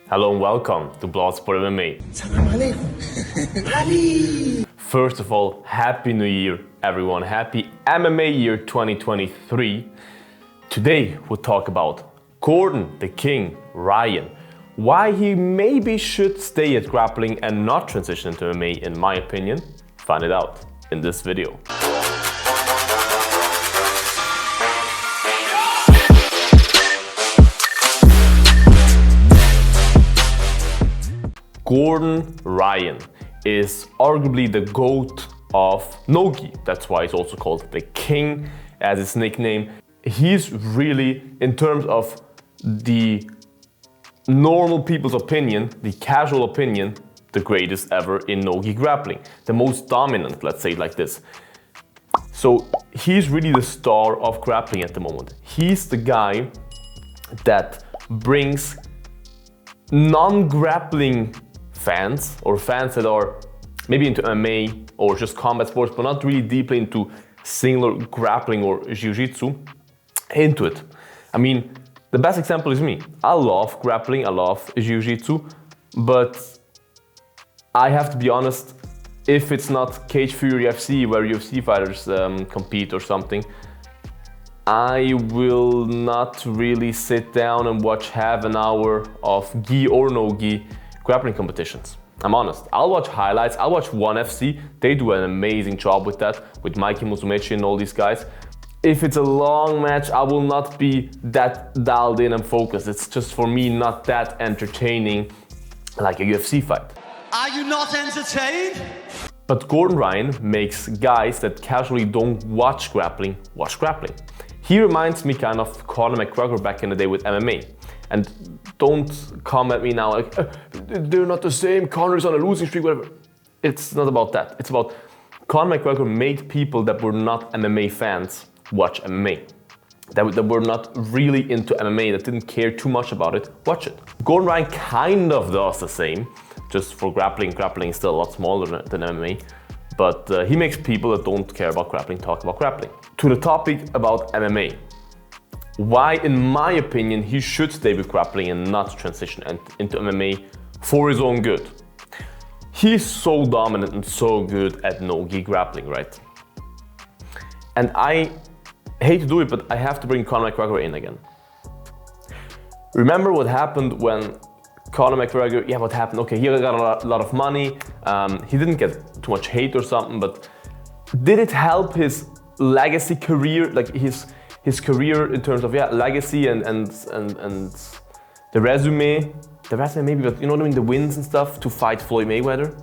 Hello and welcome to Bloodtalk MMA. First of all, Happy New Year, everyone. Happy MMA year 2023. Today we'll talk about Gordon the King Ryan. Why he maybe should stay at grappling and not transition into MMA, in my opinion. Find it out in this video. Gordon Ryan is arguably the GOAT of NoGi. That's why he's also called the King as his nickname. He's really, in terms of the normal people's opinion, the casual opinion, the greatest ever in NoGi grappling. The most dominant, let's say it like this. So he's really the star of grappling at the moment. He's the guy that brings non-grappling fans, or fans that are maybe into MMA or just combat sports, but not really deeply into singular grappling or jiu-jitsu, into it. I mean, the best example is me. I love grappling, I love jiu-jitsu, but I have to be honest, if it's not Cage Fury FC, where UFC fighters compete or something, I will not really sit down and watch half an hour of gi or no gi grappling competitions. I'm honest. I'll watch highlights, I'll watch ONE FC. They do an amazing job with that, with Mikey Musumeci and all these guys. If it's a long match, I will not be that dialed in and focused. It's just for me not that entertaining like a UFC fight. Are you not entertained? But Gordon Ryan makes guys that casually don't watch grappling, watch grappling. He reminds me kind of Conor McGregor back in the day with MMA. And don't come at me now like, they're not the same, Conor's on a losing streak, whatever. It's not about that. It's about Conor McGregor made people that were not MMA fans watch MMA. That were not really into MMA, that didn't care too much about it, watch it. Gordon Ryan kind of does the same, just for grappling. Grappling is still a lot smaller than MMA. But he makes people that don't care about grappling talk about grappling. To the topic about MMA. Why, in my opinion, he should stay with grappling and not transition into MMA for his own good. He's so dominant and so good at NoGi grappling, right? And I hate to do it, but I have to bring Conor McGregor in again. Remember what happened when Conor McGregor, what happened? Okay, he got a lot of money. He didn't get too much hate or something, but did it help his legacy career, like his career in terms of legacy and the resume maybe, but you know what I mean, the wins and stuff to fight Floyd Mayweather?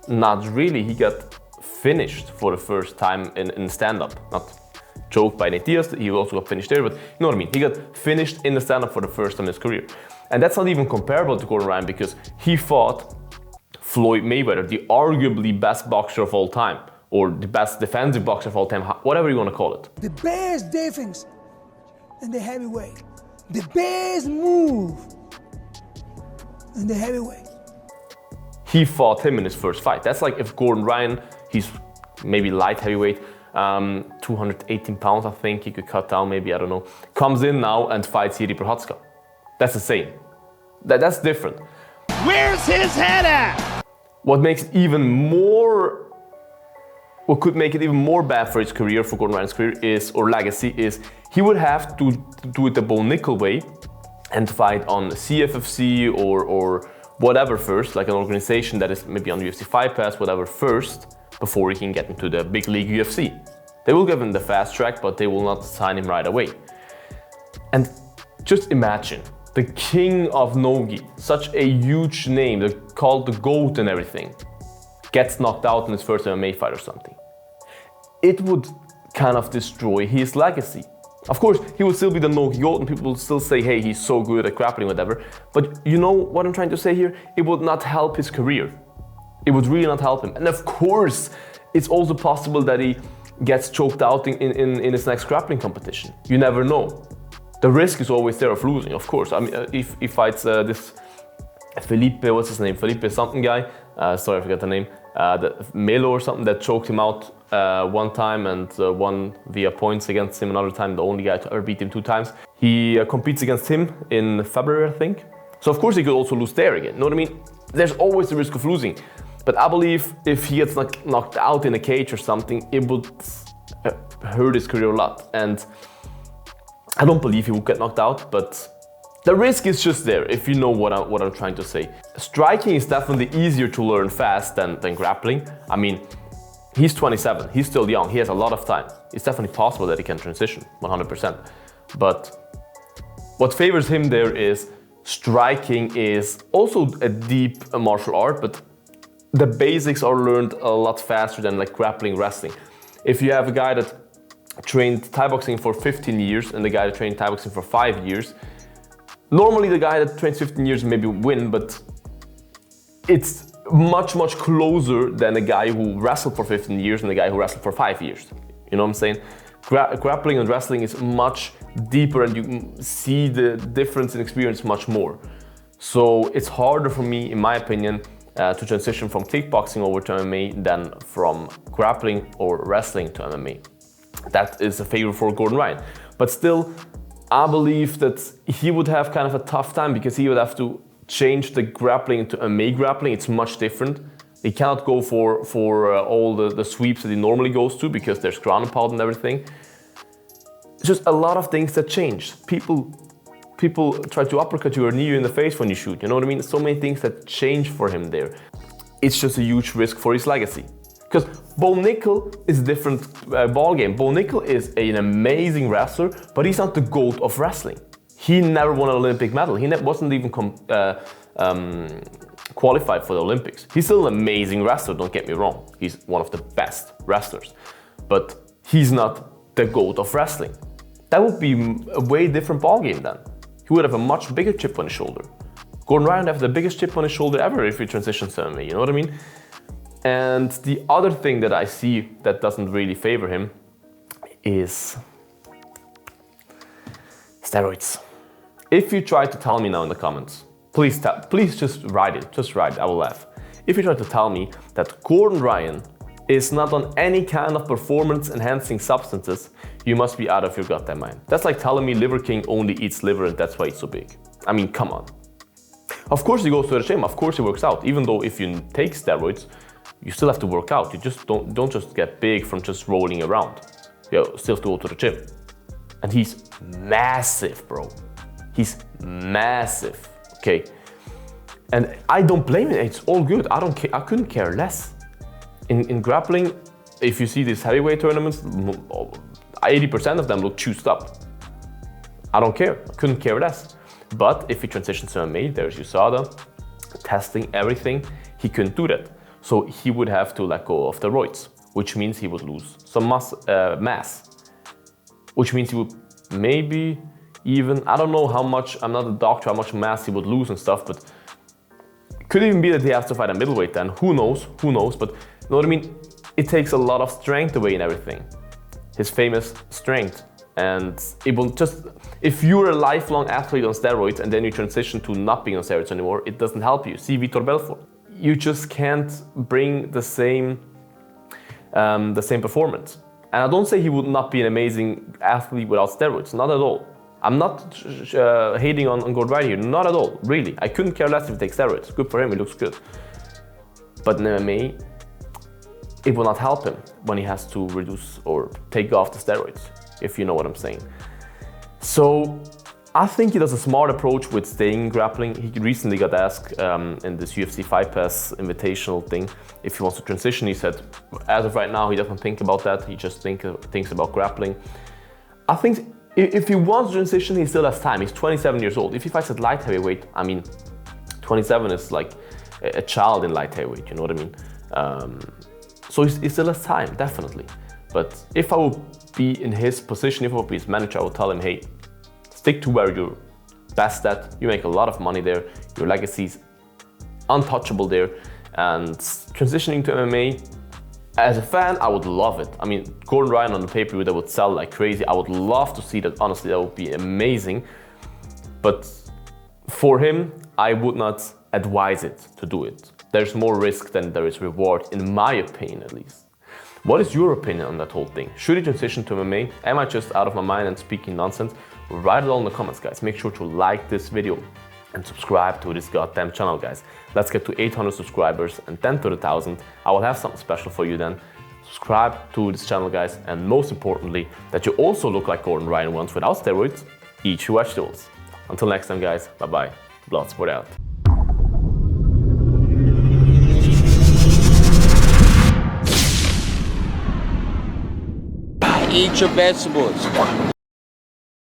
Not really. He got finished for the first time in stand-up. Not choked by Nate Diaz, he also got finished there, but you know what I mean. He got finished in the stand-up for the first time in his career. And that's not even comparable to Gordon Ryan because he fought Floyd Mayweather, the arguably best boxer of all time, or the best defensive boxer of all time, whatever you want to call it. The best defense in the heavyweight. The best move in the heavyweight. He fought him in his first fight. That's like if Gordon Ryan, he's maybe light heavyweight, 218 pounds I think he could cut down, maybe, I don't know, comes in now and fights Jiri Prochazka. That's the same. That's different. Where's his head at? What could make it even more bad for his career, for Gordon Ryan's career or legacy is he would have to do it the Bo Nickel way and fight on CFFC or whatever first, like an organization that is maybe on UFC Fight Pass, whatever first, before he can get into the big league UFC. They will give him the fast track, but they will not sign him right away. And just imagine, the king of NoGi, such a huge name, they're called the GOAT and everything, gets knocked out in his first MMA fight or something. It would kind of destroy his legacy. Of course, he will still be the NoGi GOAT and people will still say, hey, he's so good at grappling, whatever. But you know what I'm trying to say here? It would not help his career. It would really not help him. And of course, it's also possible that he gets choked out in his next grappling competition. You never know. The risk is always there of losing, of course. I mean, if he fights this Felipe, what's his name? Felipe something guy. Sorry, I forgot the name. Melo or something that choked him out one time and won via points against him another time. The only guy to ever beat him 2 times. He competes against him in February, I think. So of course he could also lose there again. You know what I mean? There's always the risk of losing. But I believe if he gets knocked out in a cage or something, it would hurt his career a lot. And I don't believe he would get knocked out, but the risk is just there, if you know what I'm trying to say. Striking is definitely easier to learn fast than grappling. I mean, he's 27, he's still young, he has a lot of time. It's definitely possible that he can transition, 100%. But what favors him there is striking is also a deep martial art, but the basics are learned a lot faster than like grappling, wrestling. If you have a guy that trained Thai boxing for 15 years and the guy that trained Thai boxing for 5 years, normally the guy that trains 15 years maybe win, but it's much closer than a guy who wrestled for 15 years and the guy who wrestled for 5 years. You know what I'm saying? Grappling and wrestling is much deeper and you see the difference in experience much more. So it's harder for me, in my opinion, to transition from kickboxing over to MMA than from grappling or wrestling to MMA. That is a favor for Gordon Ryan. But still, I believe that he would have kind of a tough time because he would have to change the grappling into MMA grappling. It's much different. He cannot go for all the sweeps that he normally goes to because there's ground and pound and everything. It's just a lot of things that change. People try to uppercut you or knee you in the face when you shoot. You know what I mean? So many things that change for him there. It's just a huge risk for his legacy. Because Bo Nickel is a different ballgame. Bo Nickel is an amazing wrestler, but he's not the GOAT of wrestling. He never won an Olympic medal. He wasn't even qualified for the Olympics. He's still an amazing wrestler, don't get me wrong. He's one of the best wrestlers. But he's not the GOAT of wrestling. That would be a way different ballgame then. He would have a much bigger chip on his shoulder. Gordon Ryan would have the biggest chip on his shoulder ever if he transitions to MMA, you know what I mean? And the other thing that I see that doesn't really favor him is steroids. If you try to tell me now in the comments, please just write it, I will laugh. If you try to tell me that Gordon Ryan is not on any kind of performance enhancing substances, you must be out of your goddamn mind. That's like telling me Liver King only eats liver and that's why it's so big. I mean, come on. Of course he goes to the gym, of course he works out, even though if you take steroids, you still have to work out. You just don't just get big from just rolling around. You still have to go to the gym. And he's massive, bro. He's massive, okay? And I don't blame him, it's all good. I couldn't care less. In grappling, if you see these heavyweight tournaments, 80% of them look juiced up. I don't care, I couldn't care less. But if he transitions to MMA, there's USADA, testing everything, he couldn't do that. So he would have to let go of the steroids, which means he would lose some mass, which means he would maybe even, I don't know how much, I'm not a doctor, how much mass he would lose and stuff, but it could even be that he has to fight a middleweight then, who knows, but you know what I mean? It takes a lot of strength away and everything, his famous strength. And it will just, if you're a lifelong athlete on steroids and then you transition to not being on steroids anymore, it doesn't help you. See Vitor Belfort. You just can't bring the same performance. And I don't say he would not be an amazing athlete without steroids, not at all. I'm not hating on Gordon Ryan here, not at all, really. I couldn't care less if he takes steroids. Good for him, he looks good. But in MMA, it will not help him when he has to reduce or take off the steroids, if you know what I'm saying. So I think he does a smart approach with staying in grappling. He recently got asked in this UFC Fight Pass invitational thing if he wants to transition. He said, as of right now, he doesn't think about that. He just thinks about grappling. I think if he wants to transition, he still has time. He's 27 years old. If he fights at light heavyweight, I mean, 27 is like a child in light heavyweight, you know what I mean? So he still has time, definitely. But if I would be in his position, if I would be his manager, I would tell him, hey, stick to where you're best at. You make a lot of money there. Your legacy's untouchable there. And transitioning to MMA, as a fan, I would love it. I mean, Gordon Ryan on the pay-per-view, that would sell like crazy. I would love to see that, honestly, that would be amazing. But for him, I would not advise it to do it. There's more risk than there is reward, in my opinion at least. What is your opinion on that whole thing? Should he transition to MMA? Am I just out of my mind and speaking nonsense? Write it all in the comments, guys. Make sure to like this video. and subscribe to this goddamn channel, guys. Let's get to 800 subscribers and 10 to the 1,000. I will have something special for you then. Subscribe to this channel, guys, and most importantly, that you also look like Gordon Ryan once without steroids. Eat your vegetables. Until next time, guys, bye-bye. Bloodsport out. Eat your vegetables.